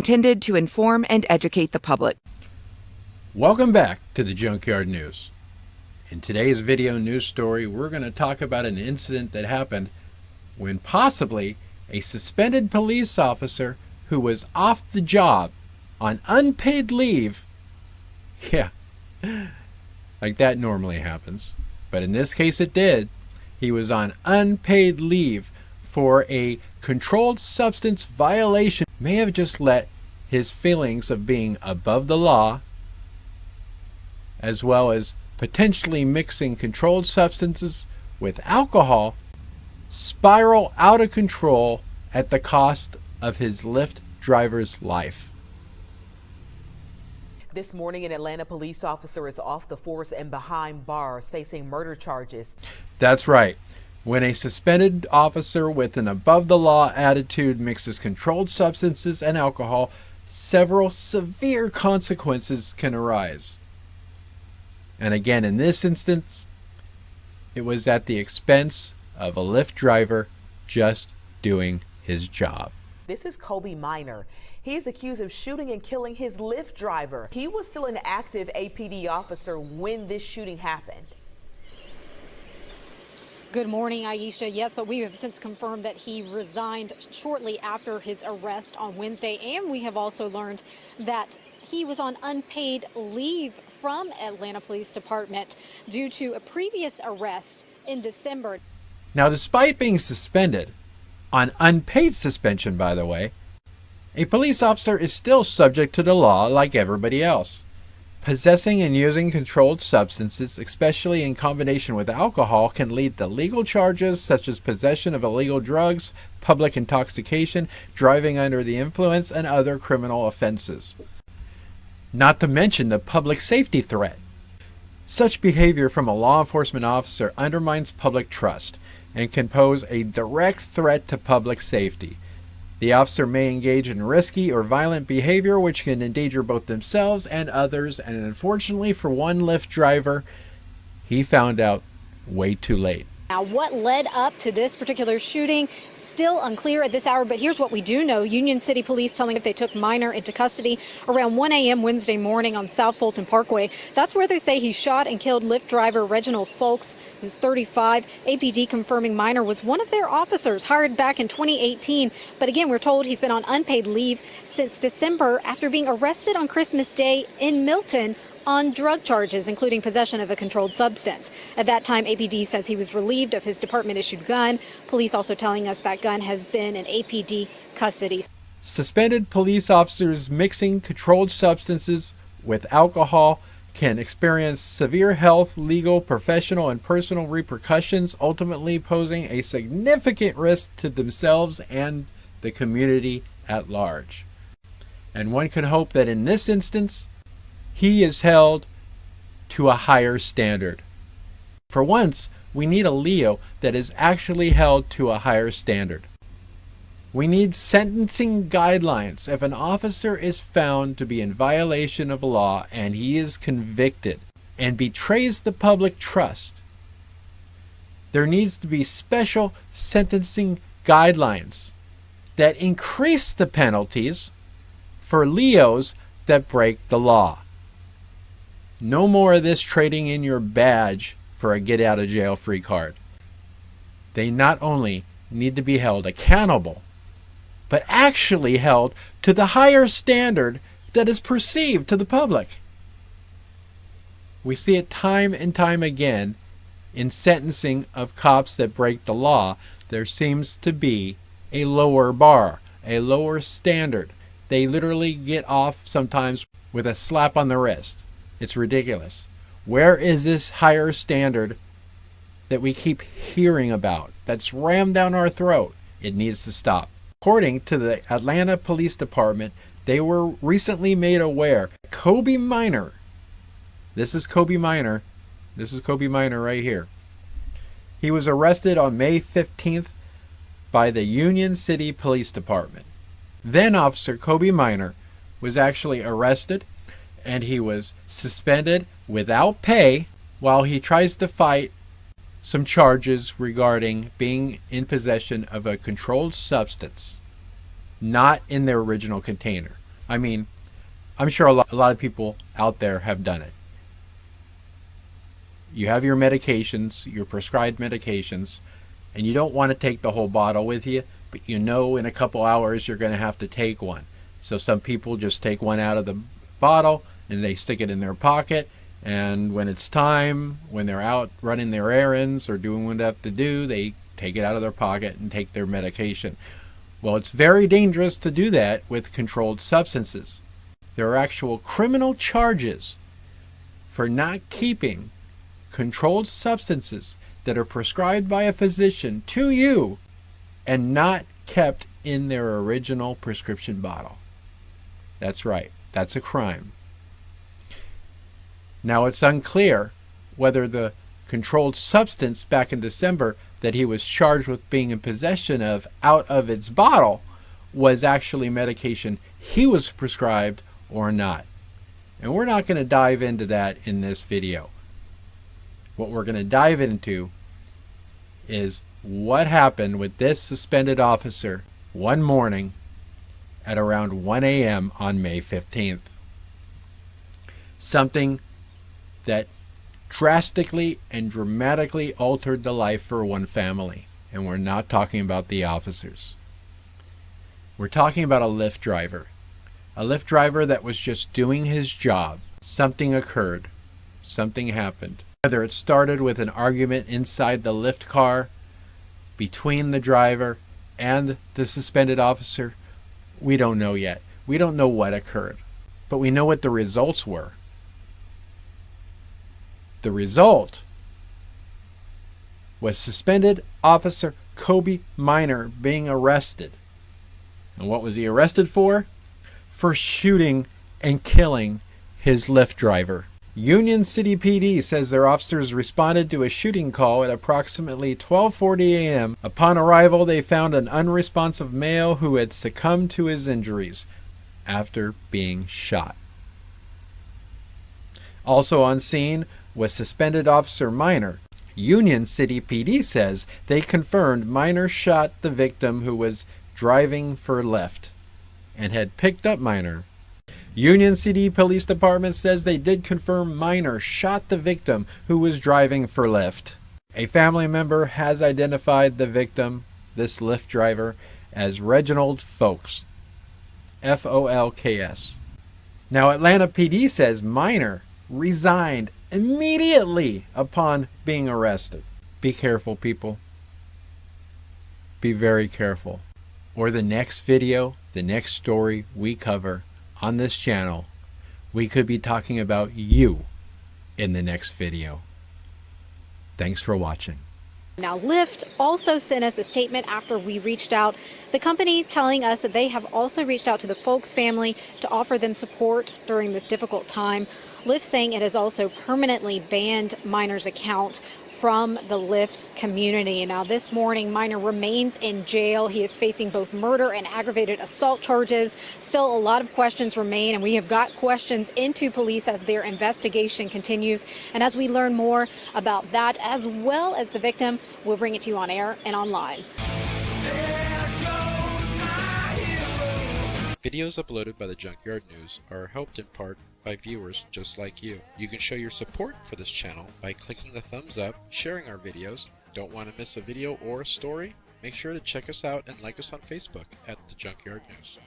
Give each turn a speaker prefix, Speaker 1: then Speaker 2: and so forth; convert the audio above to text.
Speaker 1: intended to inform and educate the public.
Speaker 2: Welcome back to the Junkyard News. In today's video news story, we're going to talk about an incident that happened when possibly a suspended police officer who was off the job on unpaid leave. Yeah, like that normally happens. But in this case it did. He was on unpaid leave for a controlled substance violation. May have just let his feelings of being above the law, as well as potentially mixing controlled substances with alcohol, spiral out of control at the cost of his Lyft driver's life.
Speaker 3: This morning, an Atlanta police officer is off the force and behind bars facing murder charges.
Speaker 2: That's right. When a suspended officer with an above-the-law attitude mixes controlled substances and alcohol, several severe consequences can arise. And again, in this instance, it was at the expense of a Lyft driver just doing his job.
Speaker 3: This is Koby Minor. He is accused of shooting and killing his Lyft driver. He was still an active APD officer when this shooting happened.
Speaker 4: Good morning, Aisha. Yes, but we have since confirmed that he resigned shortly after his arrest on Wednesday. And we have also learned that he was on unpaid leave from Atlanta Police Department due to a previous arrest in December.
Speaker 2: Now, despite being suspended, on unpaid suspension, by the way, a police officer is still subject to the law like everybody else. Possessing and using controlled substances, especially in combination with alcohol, can lead to legal charges such as possession of illegal drugs, public intoxication, driving under the influence, and other criminal offenses. Not to mention the public safety threat. Such behavior from a law enforcement officer undermines public trust and can pose a direct threat to public safety. The officer may engage in risky or violent behavior which can endanger both themselves and others, and unfortunately for one Lyft driver, he found out way too late.
Speaker 4: Now, what led up to this particular shooting, still unclear at this hour, but here's what we do know. Union City Police telling if they took Minor into custody around 1 a.m. Wednesday morning on South Fulton Parkway. That's where they say he shot and killed Lyft driver Reginald Folks, who's 35. APD confirming Minor was one of their officers hired back in 2018. But again, we're told he's been on unpaid leave since December after being arrested on Christmas Day in Milton on drug charges, including possession of a controlled substance. At that time, APD says he was relieved of his department-issued gun. Police also telling us that gun has been in APD custody.
Speaker 2: Suspended police officers mixing controlled substances with alcohol can experience severe health, legal, professional, and personal repercussions, ultimately posing a significant risk to themselves and the community at large. And one can hope that in this instance, he is held to a higher standard. For once, we need a Leo that is actually held to a higher standard. We need sentencing guidelines if an officer is found to be in violation of law and he is convicted and betrays the public trust. There needs to be special sentencing guidelines that increase the penalties for Leos that break the law. No more of this trading in your badge for a get out of jail free card. They not only need to be held accountable, but actually held to the higher standard that is perceived to the public. We see it time and time again in sentencing of cops that break the law. There seems to be a lower bar, a lower standard. They literally get off sometimes with a slap on the wrist. It's ridiculous. Where is this higher standard that we keep hearing about that's rammed down our throat? It needs to stop. According to the Atlanta Police Department, they were recently made aware Koby Minor, this is Koby Minor right here. He was arrested on May 15th by the Union City Police Department. Then Officer Koby Minor was actually arrested and he was suspended without pay while he tries to fight some charges regarding being in possession of a controlled substance, not in their original container. I mean, I'm sure a lot of people out there have done it. You have your medications, your prescribed medications, and you don't want to take the whole bottle with you, but you know in a couple hours you're going to have to take one. So some people just take one out of the bottle and they stick it in their pocket, and when it's time, when they're out running their errands or doing what they have to do, they take it out of their pocket and take their medication. Well, it's very dangerous to do that with controlled substances. There are actual criminal charges for not keeping controlled substances that are prescribed by a physician to you and not kept in their original prescription bottle. That's right, that's a crime. Now, it's unclear whether the controlled substance back in December that he was charged with being in possession of out of its bottle was actually medication he was prescribed or not. And we're not going to dive into that in this video. What we're going to dive into is what happened with this suspended officer one morning at around 1 a.m. on May 15th. Something that drastically and dramatically altered the life for one family. And we're not talking about the officers. We're talking about a Lyft driver. A Lyft driver that was just doing his job. Something occurred. Something happened. Whether it started with an argument inside the Lyft car between the driver and the suspended officer, we don't know yet. We don't know what occurred. But we know what the results were. The result was suspended Officer Koby Minor being arrested. And what was he arrested for? For shooting and killing his Lyft driver. Union City PD says their officers responded to a shooting call at approximately 12:40 a.m. Upon arrival, they found an unresponsive male who had succumbed to his injuries after being shot. Also on scene was suspended Officer Minor. Union City PD says they confirmed Minor shot the victim who was driving for Lyft and had picked up Minor. Union City Police Department says they did confirm Minor shot the victim who was driving for Lyft. A family member has identified the victim, this Lyft driver, as Reginald Folks, Folks. Now, Atlanta PD says Minor resigned immediately upon being arrested. Be careful, people. Be very careful. Or the next video, the next story we cover on this channel, we could be talking about you in the next video. Thanks for watching.
Speaker 4: Now, Lyft also sent us a statement after we reached out. The company telling us that they have also reached out to the Folks family to offer them support during this difficult time. Lyft saying it has also permanently banned Minor's account from the Lyft community. Now, this morning, Minor remains in jail. He is facing both murder and aggravated assault charges. Still, a lot of questions remain, and we have got questions into police as their investigation continues. And as we learn more about that, as well as the victim, we'll bring it to you on air and online.
Speaker 5: Videos uploaded by the Junkyard News are helped in part by viewers just like you. You can show your support for this channel by clicking the thumbs up, sharing our videos. Don't want to miss a video or a story? Make sure to check us out and like us on Facebook at The Junkyard News.